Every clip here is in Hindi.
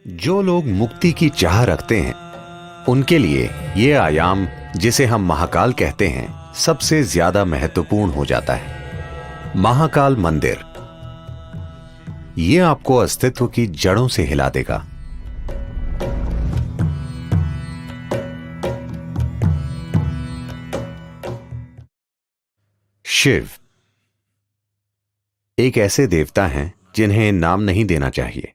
जो लोग मुक्ति की चाह रखते हैं उनके लिए ये आयाम, जिसे हम महाकाल कहते हैं, सबसे ज्यादा महत्वपूर्ण हो जाता है। महाकाल मंदिर ये आपको अस्तित्व की जड़ों से हिला देगा। शिव एक ऐसे देवता हैं जिन्हें नाम नहीं देना चाहिए,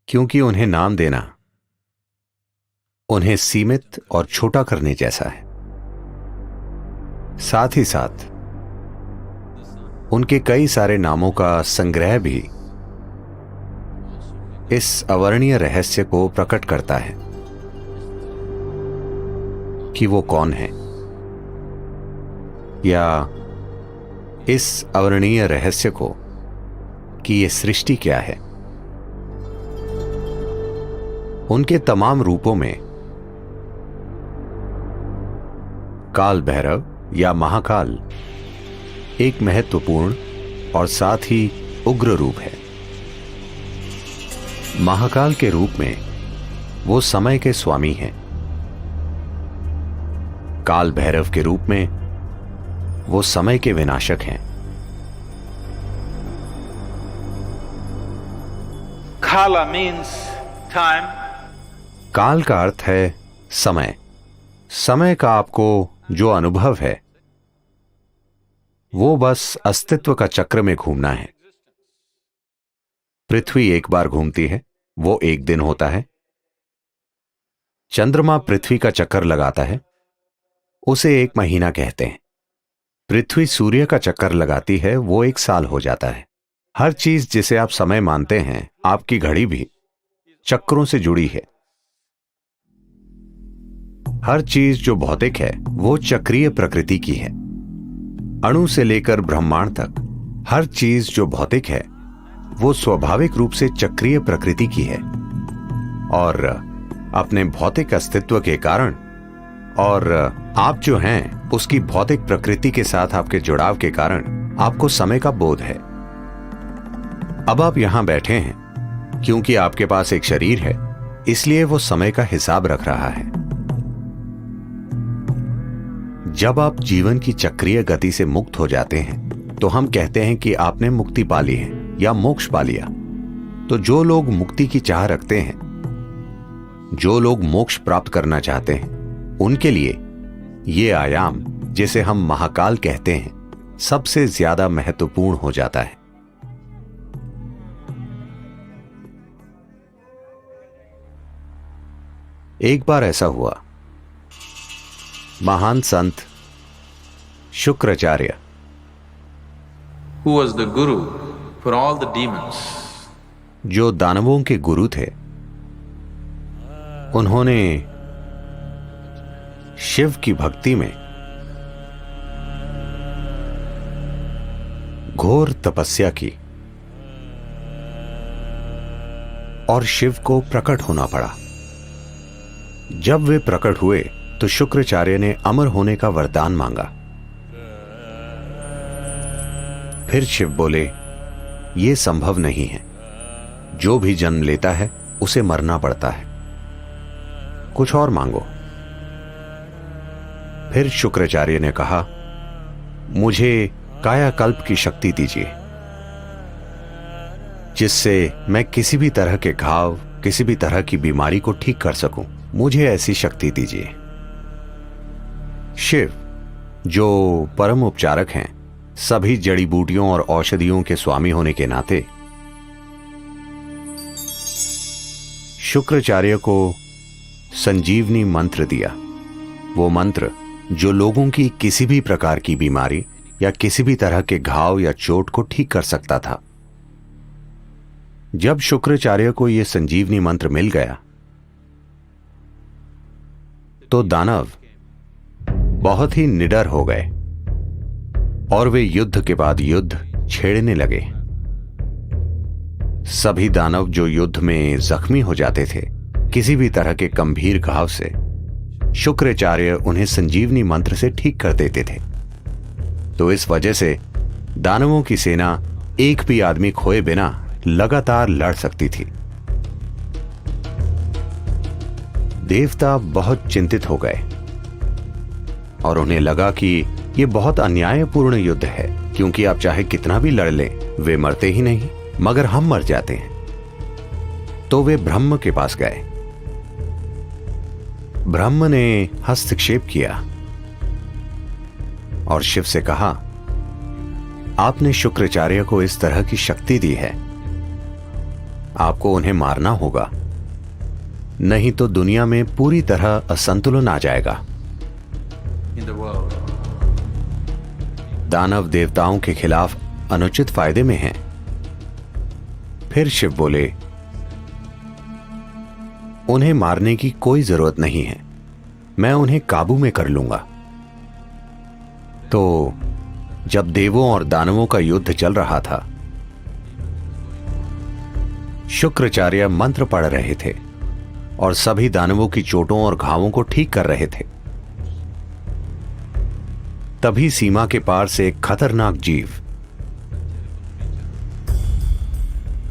क्योंकि उन्हें नाम देना उन्हें सीमित और छोटा करने जैसा है। साथ ही साथ उनके कई सारे नामों का संग्रह भी इस अवर्णीय रहस्य को प्रकट करता है कि वो कौन है, या इस अवर्णीय रहस्य को कि ये सृष्टि क्या है। उनके तमाम रूपों में काल भैरव या महाकाल एक महत्वपूर्ण और साथ ही उग्र रूप है। महाकाल के रूप में वो समय के स्वामी हैं। काल भैरव के रूप में वो समय के विनाशक हैं। Kala means time. काल का अर्थ है समय। समय का आपको जो अनुभव है वो बस अस्तित्व का चक्र में घूमना है। पृथ्वी एक बार घूमती है, वो एक दिन होता है। चंद्रमा पृथ्वी का चक्कर लगाता है, उसे एक महीना कहते हैं। पृथ्वी सूर्य का चक्कर लगाती है, वो एक साल हो जाता है। हर चीज जिसे आप समय मानते हैं, आपकी घड़ी भी चक्रों से जुड़ी है। हर चीज जो भौतिक है वो चक्रीय प्रकृति की है। अणु से लेकर ब्रह्मांड तक हर चीज जो भौतिक है वो स्वाभाविक रूप से चक्रीय प्रकृति की है, और अपने भौतिक अस्तित्व के कारण और आप जो हैं उसकी भौतिक प्रकृति के साथ आपके जुड़ाव के कारण आपको समय का बोध है। अब आप यहां बैठे हैं क्योंकि आपके पास एक शरीर है, इसलिए वो समय का हिसाब रख रहा है। जब आप जीवन की चक्रीय गति से मुक्त हो जाते हैं तो हम कहते हैं कि आपने मुक्ति पा ली है या मोक्ष पा लिया। तो जो लोग मुक्ति की चाह रखते हैं, जो लोग मोक्ष प्राप्त करना चाहते हैं, उनके लिए ये आयाम, जिसे हम महाकाल कहते हैं, सबसे ज्यादा महत्वपूर्ण हो जाता है। एक बार ऐसा हुआ, महान संत Shukracharya, Who was the guru for all the demons? जो दानवों के गुरु थे, उन्होंने शिव की भक्ति में घोर तपस्या की और शिव को प्रकट होना पड़ा। जब वे प्रकट हुए तो शुक्राचार्य ने अमर होने का वरदान मांगा। फिर शिव बोले, यह संभव नहीं है। जो भी जन्म लेता है उसे मरना पड़ता है, कुछ और मांगो। फिर शुक्राचार्य ने कहा, मुझे कायाकल्प की शक्ति दीजिए, जिससे मैं किसी भी तरह के घाव, किसी भी तरह की बीमारी को ठीक कर सकूं। मुझे ऐसी शक्ति दीजिए। शिव, जो परम उपचारक हैं, सभी जड़ी बूटियों और औषधियों के स्वामी होने के नाते, शुक्राचार्य को संजीवनी मंत्र दिया। वो मंत्र जो लोगों की किसी भी प्रकार की बीमारी या किसी भी तरह के घाव या चोट को ठीक कर सकता था। जब शुक्राचार्य को यह संजीवनी मंत्र मिल गया तो दानव बहुत ही निडर हो गए और वे युद्ध के बाद युद्ध छेड़ने लगे। सभी दानव जो युद्ध में जख्मी हो जाते थे, किसी भी तरह के गंभीर घाव से, शुक्राचार्य उन्हें संजीवनी मंत्र से ठीक कर देते थे। तो इस वजह से दानवों की सेना एक भी आदमी खोए बिना लगातार लड़ सकती थी। देवता बहुत चिंतित हो गए और उन्हें लगा कि यह बहुत अन्यायपूर्ण युद्ध है, क्योंकि आप चाहे कितना भी लड़ लें, वे मरते ही नहीं, मगर हम मर जाते हैं। तो वे ब्रह्म के पास गए। ब्रह्म ने हस्तक्षेप किया और शिव से कहा, आपने शुक्राचार्य को इस तरह की शक्ति दी है, आपको उन्हें मारना होगा, नहीं तो दुनिया में पूरी तरह असंतुलन आ जाएगा। in the world. दानव देवताओं के खिलाफ अनुचित फायदे में हैं। फिर शिव बोले, उन्हें मारने की कोई जरूरत नहीं है, मैं उन्हें काबू में कर लूंगा। तो जब देवों और दानवों का युद्ध चल रहा था, शुक्राचार्य मंत्र पढ़ रहे थे और सभी दानवों की चोटों और घावों को ठीक कर रहे थे। तभी सीमा के पार से एक खतरनाक जीव,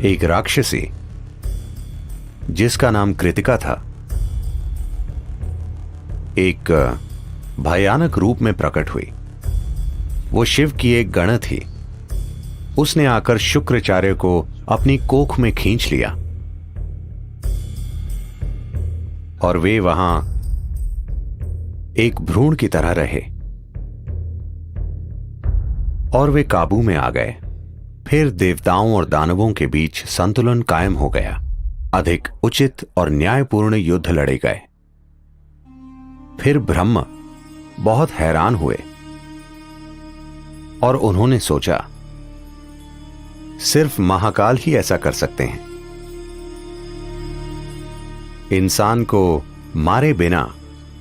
एक राक्षसी जिसका नाम कृतिका था, एक भयानक रूप में प्रकट हुई। वो शिव की एक गण थी। उसने आकर शुक्राचार्य को अपनी कोख में खींच लिया और वे वहां एक भ्रूण की तरह रहे और वे काबू में आ गए। फिर देवताओं और दानवों के बीच संतुलन कायम हो गया। अधिक उचित और न्यायपूर्ण युद्ध लड़े गए। फिर ब्रह्म बहुत हैरान हुए और उन्होंने सोचा, सिर्फ महाकाल ही ऐसा कर सकते हैं। इंसान को मारे बिना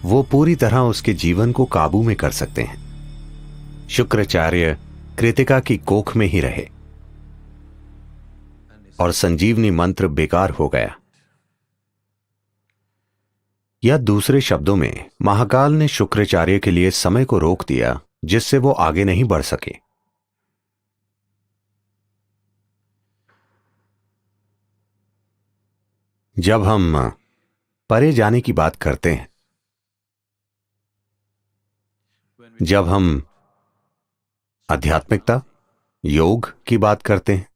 वो पूरी तरह उसके जीवन को काबू में कर सकते हैं। शुक्राचार्य कृतिका की कोख में ही रहे और संजीवनी मंत्र बेकार हो गया। या दूसरे शब्दों में, महाकाल ने शुक्राचार्य के लिए समय को रोक दिया, जिससे वो आगे नहीं बढ़ सके। जब हम परे जाने की बात करते हैं, जब हम आध्यात्मिकता, योग की बात करते हैं,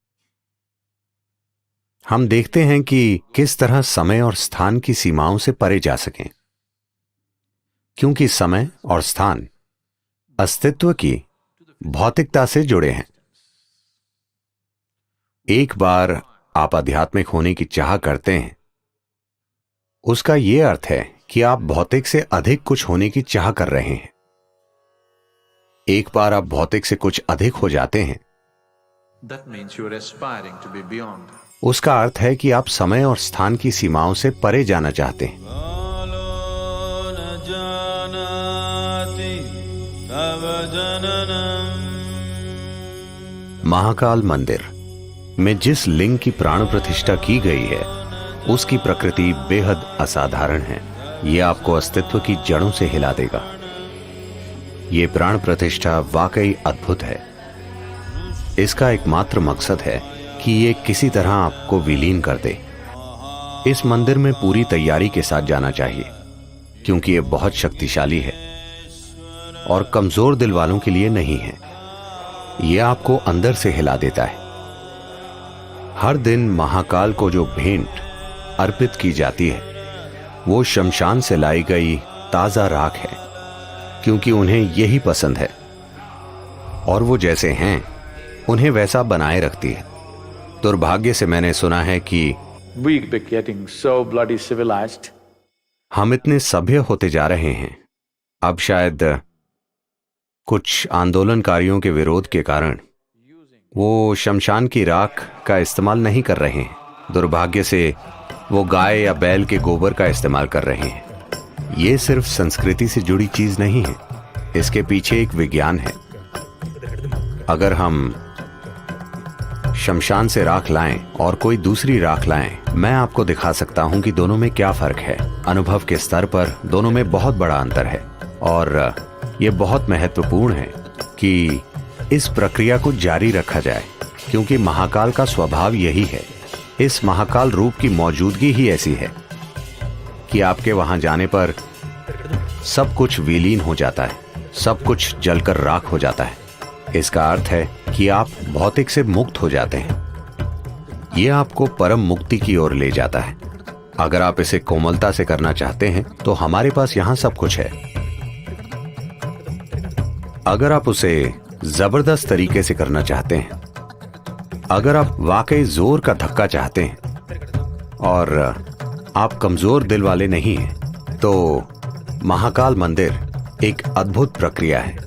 हम देखते हैं कि किस तरह समय और स्थान की सीमाओं से परे जा सकें, क्योंकि समय और स्थान अस्तित्व की भौतिकता से जुड़े हैं। एक बार आप आध्यात्मिक होने की चाह करते हैं, उसका यह अर्थ है कि आप भौतिक से अधिक कुछ होने की चाह कर रहे हैं। एक बार आप भौतिक से कुछ अधिक हो जाते हैं, That means you are aspiring to be beyond. उसका अर्थ है कि आप समय और स्थान की सीमाओं से परे जाना चाहते हैं। महाकाल मंदिर में जिस लिंग की प्राण प्रतिष्ठा की गई है, उसकी प्रकृति बेहद असाधारण है। यह आपको अस्तित्व की जड़ों से हिला देगा। यह प्राण प्रतिष्ठा वाकई अद्भुत है। इसका एकमात्र मकसद है कि ये किसी तरह आपको विलीन कर दे। इस मंदिर में पूरी तैयारी के साथ जाना चाहिए, क्योंकि यह बहुत शक्तिशाली है और कमजोर दिल वालों के लिए नहीं है। यह आपको अंदर से हिला देता है। हर दिन महाकाल को जो भेंट अर्पित की जाती है, वो शमशान से लाई गई ताजा राख है, क्योंकि उन्हें यही पसंद है और वो जैसे हैं उन्हें वैसा बनाए रखती है। दुर्भाग्य से मैंने सुना है कि We be getting so bloody civilized. हम इतने सभ्य होते जा रहे हैं, अब शायद कुछ आंदोलनकारियों के विरोध के कारण वो शमशान की राख का इस्तेमाल नहीं कर रहे हैं। दुर्भाग्य से वो गाय या बैल के गोबर का इस्तेमाल कर रहे हैं। ये सिर्फ संस्कृति से जुड़ी चीज नहीं है, इसके पीछे एक विज्ञान है। अगर हम शमशान से राख लाएं और कोई दूसरी राख लाएं, मैं आपको दिखा सकता हूं कि दोनों में क्या फर्क है। अनुभव के स्तर पर दोनों में बहुत बड़ा अंतर है और यह बहुत महत्वपूर्ण है कि इस प्रक्रिया को जारी रखा जाए। क्योंकि महाकाल का स्वभाव यही है। इस महाकाल रूप की मौजूदगी ही ऐसी है कि आपके वहां जाने पर सब कुछ विलीन हो जाता है, सब कुछ जलकर राख हो जाता है। इसका अर्थ है कि आप भौतिक से मुक्त हो जाते हैं। यह आपको परम मुक्ति की ओर ले जाता है। अगर आप इसे कोमलता से करना चाहते हैं तो हमारे पास यहां सब कुछ है। अगर आप उसे जबरदस्त तरीके से करना चाहते हैं, अगर आप वाकई जोर का धक्का चाहते हैं और आप कमजोर दिल वाले नहीं हैं, तो महाकाल मंदिर एक अद्भुत प्रक्रिया है।